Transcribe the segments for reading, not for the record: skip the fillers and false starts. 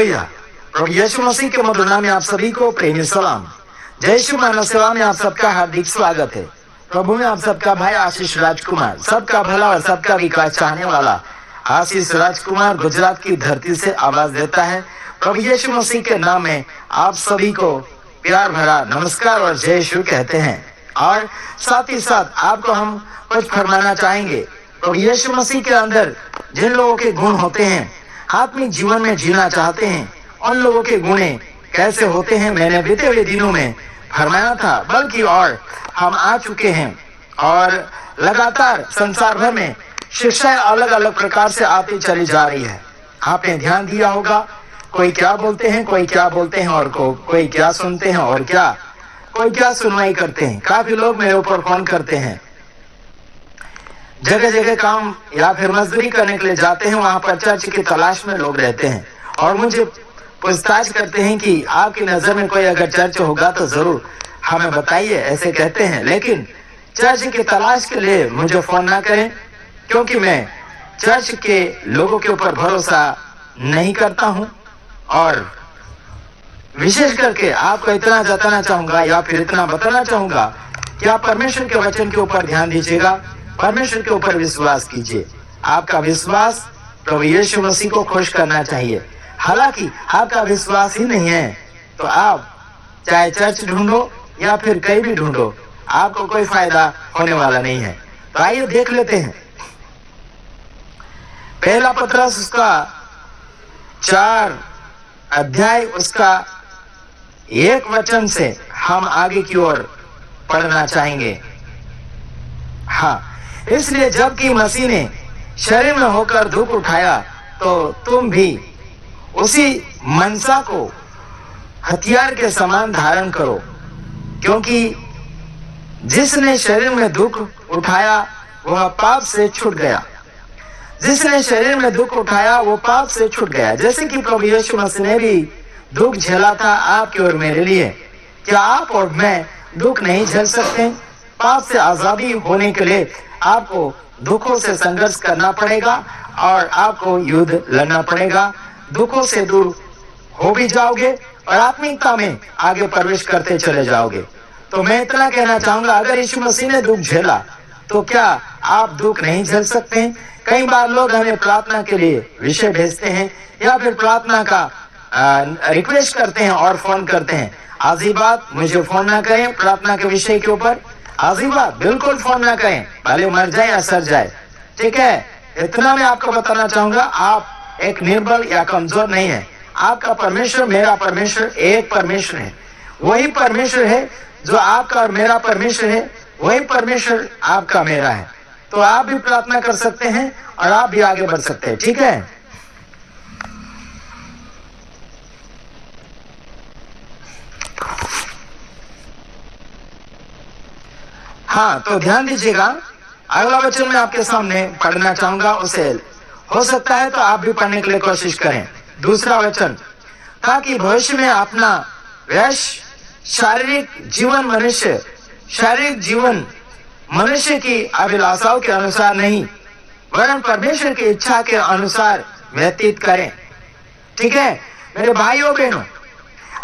Hallelujah. प्रभु यीशु मसीह के मधुर नाम में आप सभी को प्रेमी सलाम। जय यीशु मानव सेवा में आप सबका हार्दिक स्वागत है। प्रभु में आप सबका भाई आशीष राजकुमार, सबका भला और सबका विकास चाहने वाला आशीष राजकुमार गुजरात की धरती से आवाज देता है। प्रभु यीशु मसीह के नाम में आप सभी को प्यार भरा नमस्कार और जय यीशु कहते हैं। और साथ ही साथ आपको हम कुछ फरमाना चाहेंगे। प्रभु यीशु मसीह के अंदर जिन लोगों के गुण होते हैं, आत्मिक जीवन में जीना चाहते हैं, उन लोगों के गुण कैसे होते हैं मैंने बीते हुए दिनों में फरमाया था, बल्कि और हम आ चुके हैं और लगातार संसार भर में शिक्षाएं अलग अलग प्रकार से आती चली जा रही है। आपने ध्यान दिया होगा, कोई क्या बोलते हैं, कोई क्या बोलते हैं और कोई क्या सुनते हैं और कोई क्या सुनवाई करते हैं। काफी लोग मेरे ऊपर फोन करते हैं, जगह जगह काम या फिर मजदूरी करने के लिए जाते हैं, वहां पर चर्च की तलाश में लोग रहते हैं और मुझे पूछताछ करते हैं कि आपकी नजर में कोई अगर चर्च होगा तो जरूर हमें बताइए, ऐसे कहते हैं। लेकिन चर्च की तलाश के लिए मुझे फोन ना करें, क्योंकि मैं चर्च के लोगों के ऊपर भरोसा नहीं करता हूं। और विशेष करके आपको इतना जताना चाहूंगा या फिर इतना बताना चाहूंगा कि आप परमेश्वर के वचन के ऊपर ध्यान दीजिएगा, परमेश्वर के ऊपर विश्वास कीजिए। आपका विश्वास प्रभु यीशु मसीह को खुश करना चाहिए। हालांकि आपका विश्वास ही नहीं है तो आप चाहे चर्च ढूंढो या फिर कहीं भी ढूंढो, आपको कोई फायदा होने वाला नहीं है। तो आइए देख लेते हैं पहला पत्रस उसका 4 अध्याय उसका 1 वचन से हम आगे की ओर पढ़ना चाहेंगे। हाँ, इसलिए जबकि मसीह ने शरीर में होकर दुख उठाया तो तुम भी उसी मनसा को हथियार के समान धारण करो, क्योंकि जिसने शरीर में दुख उठाया वह पाप से छूट गया। जिसने शरीर में दुख उठाया वो पाप से छूट गया। जैसे कि प्रभु यीशु मसीह ने भी दुख झेला था आपके और मेरे लिए, क्या आप और मैं दुख नहीं झेल सकते? पाप से आजादी होने के लिए आपको दुखों से संघर्ष करना पड़ेगा और आपको युद्ध लड़ना पड़ेगा। दुखों से दूर हो भी जाओगे और आत्मिकता में आगे प्रवेश करते चले जाओगे। तो मैं इतना कहना चाहूंगा, अगर यीशु मसीह ने दुख झेला तो क्या आप दुख नहीं झेल सकते? कई बार लोग हमें प्रार्थना के लिए विषय भेजते हैं या फिर प्रार्थना का रिक्वेस्ट करते हैं और फोन करते हैं। आज ही बात मुझे फोन ना करें प्रार्थना के विषय के ऊपर, आज ही बात बिल्कुल फोन ना करें, भले मर जाए या सर जाए, ठीक है? इतना मैं आपको बताना चाहूंगा, आप एक निर्बल या कमजोर नहीं है। आपका परमेश्वर, मेरा परमेश्वर एक परमेश्वर है। वही परमेश्वर है जो आपका और मेरा परमेश्वर है, वही परमेश्वर आपका मेरा है। तो आप भी प्रार्थना कर सकते हैं और आप भी आगे बढ़ सकते हैं, ठीक है? हाँ, तो ध्यान दीजिएगा, अगला वचन मैं आपके सामने पढ़ना चाहूंगा, उसे हो सकता है तो आप भी पढ़ने के लिए कोशिश करें। दूसरा वचन, ताकि भविष्य में अपना वैश्य शारीरिक जीवन मनुष्य की अभिलाषाओं के अनुसार नहीं वरन परमेश्वर की इच्छा के अनुसार व्यतीत करें। ठीक है मेरे भाइयों बहनों,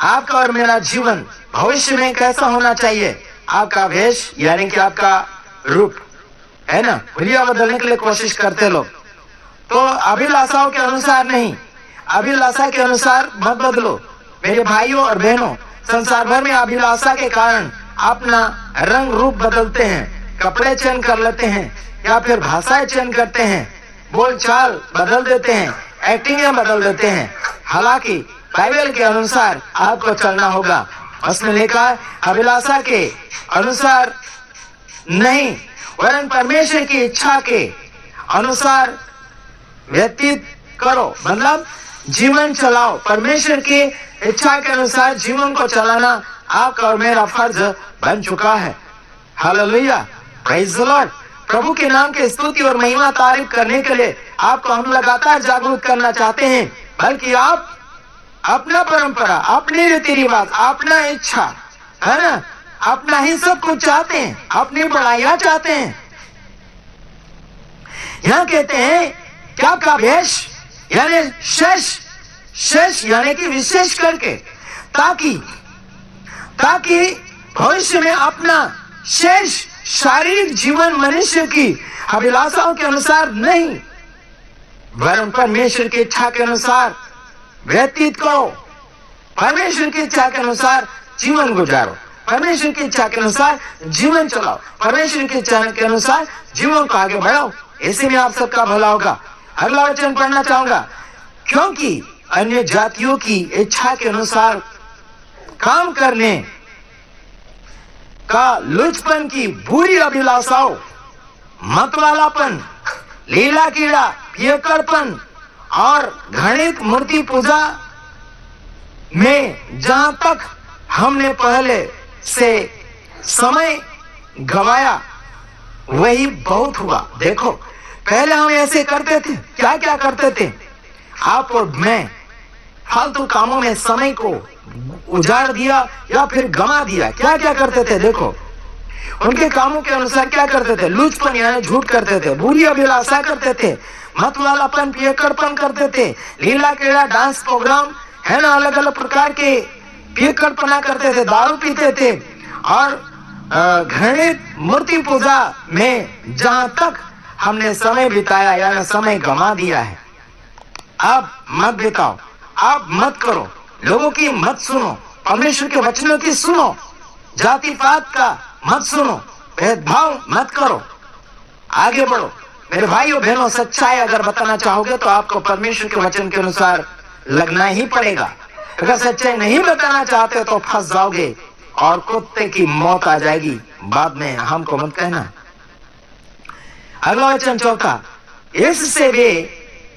आपका और मेरा जीवन भविष्य में कैसा होना चाहिए? आपका वेश यानी कि आपका रूप है ना, हुलिया बदलने के लिए कोशिश करते लोग, तो अभिलाषाओं के अनुसार नहीं, अभिलाषा के अनुसार मत बदलो। मेरे भाइयों और बहनों, संसार भर में अभिलाषा के कारण अपना रंग रूप बदलते हैं, कपड़े चेंज कर लेते हैं या फिर भाषाएं चेंज करते हैं, बोल चाल बदल देते हैं, एक्टिंगें बदल देते हैं। हालांकि बाइबल के अनुसार आपको चलना होगा। उसमें लिखा है अभिलाषा के अनुसार नहीं वरन परमेश्वर की इच्छा के अनुसार व्यतीत करो, मतलब जीवन चलाओ। परमेश्वर की इच्छा के अनुसार जीवन को चलाना आपका और मेरा फर्ज बन चुका है। Hallelujah, praise the Lord. प्रभु के नाम की स्तुति और महिमा तारीफ करने के लिए आपको हम लगातार जागरूक करना चाहते हैं, बल्कि आप अपना परंपरा, अपने रीति रिवाज, अपना इच्छा है ना, अपना ही सब कुछ चाहते हैं, अपनी बढ़ाइयां चाहते हैं। यहाँ कहते हैं क्या का भेष यानी शेष शेष यानी कि विशेष करके, ताकि भविष्य में अपना शेष शारीरिक जीवन मनुष्य की अभिलाषाओं के अनुसार नहीं, वरन परमेश्वर की इच्छा के अनुसार व्यतीत करो। परमेश्वर की इच्छा के अनुसार जीवन गुजारो, परमेश्वर की इच्छा के अनुसार जीवन चलाओ, परमेश्वर की इच्छा के अनुसार जीवन को आगे बढ़ाओ। इसी में आप सबका भला होगा। अगला वचन पढ़ना चाहूंगा, क्योंकि अन्य जातियों की इच्छा के अनुसार काम करने का लुचपन की बुरी अभिलाषाओं, मतवालापन, लीला कीड़ा, पियकड़पन और घृणित मूर्ति पूजा में जहां तक हमने पहले से समय गवाया वही बहुत हुआ। देखो, पहले हम ऐसे करते थे, क्या क्या करते थे? आप और मैं फालतू कामों में समय को उजाड़ दिया या फिर गमा दिया। क्या क्या करते थे? देखो, उनके कामों के अनुसार क्या करते थे? लुचपन यानी झूठ करते थे, बुरी अभिलाषा करते थे, मतवालापन, पियकड़पन करते थे, लीला क्रीड़ा, डांस प्रोग्राम है ना, अलग अलग प्रकार के पियकड़पना करते थे, दारू पीते थे और घृणित मूर्ति पूजा में जहां तक हमने समय बिताया या समय गंवा दिया है, आप मत बिताओ, आप मत करो, लोगों की मत सुनो, परमेश्वर के वचनों की सुनो, जाति पात का मत सुनो, भेदभाव मत करो, आगे बढ़ो। मेरे भाइयों बहनों, सच्चाई अगर बताना चाहोगे तो आपको परमेश्वर के वचन के अनुसार लगना ही पड़ेगा। अगर सच्चाई नहीं बताना चाहते तो फंस जाओगे और कुत्ते की मौत आ जाएगी। बाद में हमको मत कहना। अगला वचन चौथा, इससे वे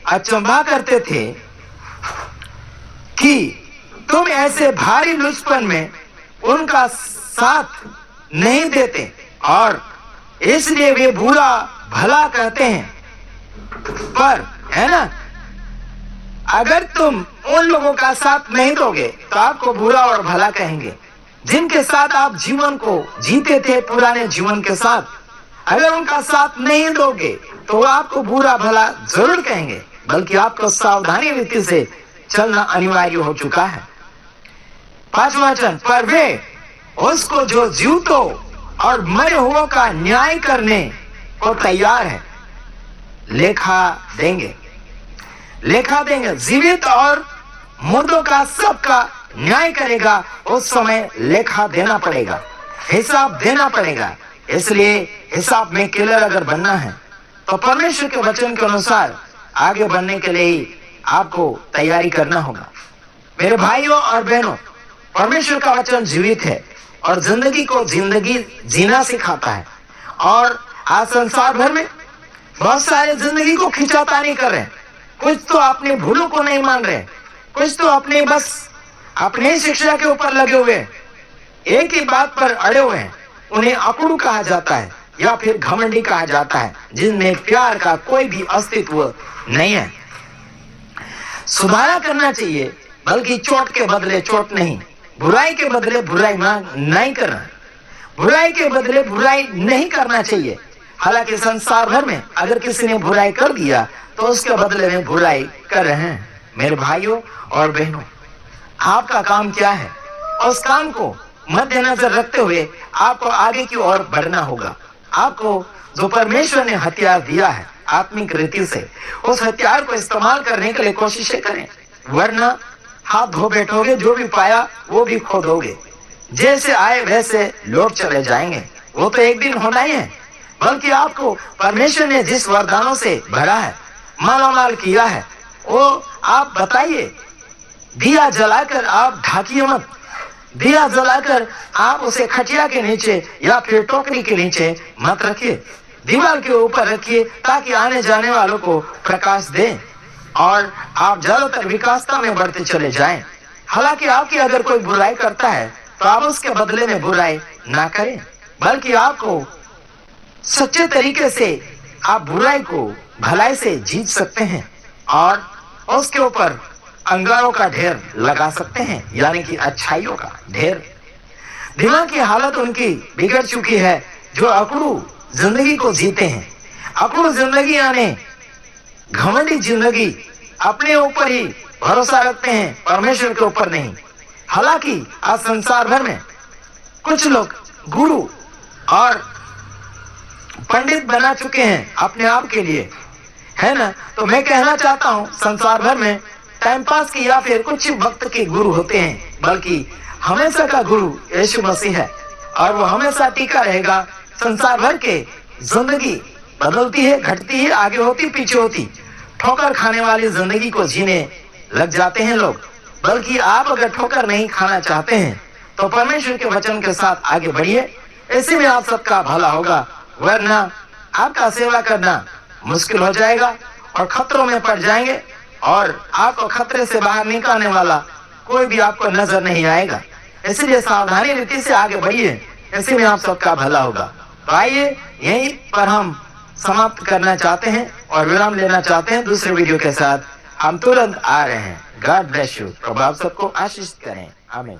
अचंभा करते थे कि तुम ऐसे भारी लुचपन में उनका साथ नहीं देते और इसलिए वे बुरा भला कहते हैं। पर है ना, अगर तुम उन लोगों का साथ नहीं दोगे तो आपको बुरा और भला कहेंगे। जिनके साथ आप जीवन को जीते थे पुराने जीवन के साथ, अगर उनका साथ नहीं दोगे तो वो आपको बुरा भला जरूर कहेंगे, बल्कि आपको सावधानी रीति से चलना अनिवार्य हो चुका है। पांचवा वचन, पर वे उसको जो जीवतों और मरे हुओं का न्याय करने को तैयार है लेखा देंगे। लेखा देंगे, जीवित और मुर्दों का सबका न्याय करेगा। उस समय लेखा देना पड़ेगा, हिसाब देना पड़ेगा। इसलिए हिसाब में क्लियर अगर बनना है तो परमेश्वर के वचन के अनुसार आगे बढ़ने के लिए आपको तैयारी करना होगा। मेरे भाइयों और बहनों, परमेश्वर का वचन जीवित है और जिंदगी को जिंदगी जीना सिखाता है। और आज संसार भर में बहुत सारे जिंदगी को खिंचातानी कर रहे हैं। कुछ तो अपने भूलों को नहीं मान रहे, कुछ तो अपने बस अपने शिक्षा के ऊपर लगे हुए हैं, एक ही बात पर अड़े हुए हैं। उन्हें अकड़ू कहा जाता है या फिर घमंडी कहा जाता है, जिनमें प्यार का कोई भी अस्तित्व नहीं है। सुधारा करना चाहिए, बल्कि चोट के बदले चोट नहीं, बुराई के बदले बुराई नहीं करना, बुराई के बदले बुराई नहीं करना चाहिए। हालांकि संसार भर में अगर किसी ने बुराई कर दिया तो उसके बदले में बुराई कर रहे हैं। मेरे भाइयों और बहनों, आपका काम क्या है? उस काम को मद्देनजर रखते हुए आपको आगे की ओर बढ़ना होगा। आपको जो परमेश्वर ने हथियार दिया है आत्मिक रीति से, उस हथियार को इस्तेमाल करने के लिए कोशिशें करें, वरना हाथ धो बैठोगे, जो भी पाया वो भी खो दोगे। जैसे आए वैसे लौट चले जाएंगे, वो तो एक दिन होना ही है। बल्कि आपको परमेश्वर ने जिस वरदानों से भरा है, मालामाल किया है, वो आप बताइए। दिया जलाकर आप ढाकिए मत, दिया जलाकर आप उसे खटिया के नीचे या फिर टोकरी के नीचे मत रखिए, दीवार के ऊपर रखिए, ताकि आने जाने वालों को प्रकाश दें और आप ज्यादातर विकासता में बढ़ते चले जाएं। हालांकि आपकी अगर कोई बुराई करता है तो आप उसके बदले में बुराई ना करें, बल्कि आपको सच्चे तरीके से आप बुराई को भलाई से जीत सकते हैं और उसके ऊपर अंगारों का ढेर लगा सकते हैं, यानी कि अच्छाइयों का ढेर। दिमाग की हालत उनकी बिगड़ चुकी है जो अकड़ू जिंदगी को जीते हैं। अकड़ू जिंदगी यानी घमंडी जिंदगी, अपने ऊपर ही भरोसा रखते हैं, परमेश्वर के ऊपर नहीं। हालांकि आज संसार भर में कुछ लोग गुरु और पंडित बना चुके हैं अपने आप के लिए, है ना। तो मैं कहना चाहता हूं, संसार भर में टाइम पास की या फिर कुछ वक्त के गुरु होते हैं, बल्कि हमेशा का गुरु यीशु मसीह है और वो हमेशा टिका रहेगा। संसार भर के जिंदगी बदलती है, घटती है, आगे होती, पीछे होती। ठोकर खाने वाली जिंदगी को जीने लग जाते हैं लोग, बल्कि आप अगर ठोकर नहीं खाना चाहते हैं तो परमेश्वर के वचन के साथ आगे बढ़िए, इसी में आप सबका भला होगा। वरना आपका सेवा करना मुश्किल हो जाएगा और खतरों में पड़ जाएंगे और आपको खतरे से बाहर निकालने वाला कोई भी आपको नजर नहीं आएगा। इसलिए सावधानी रीति से आगे बढ़िए, इसी में आप सबका भला होगा। तो आइए यहीं पर हम समाप्त करना चाहते हैं और विराम लेना चाहते हैं। दूसरे वीडियो के साथ हम तुरंत आ रहे हैं। God bless you. प्रभु आप सबको आशीष करें। आमीन।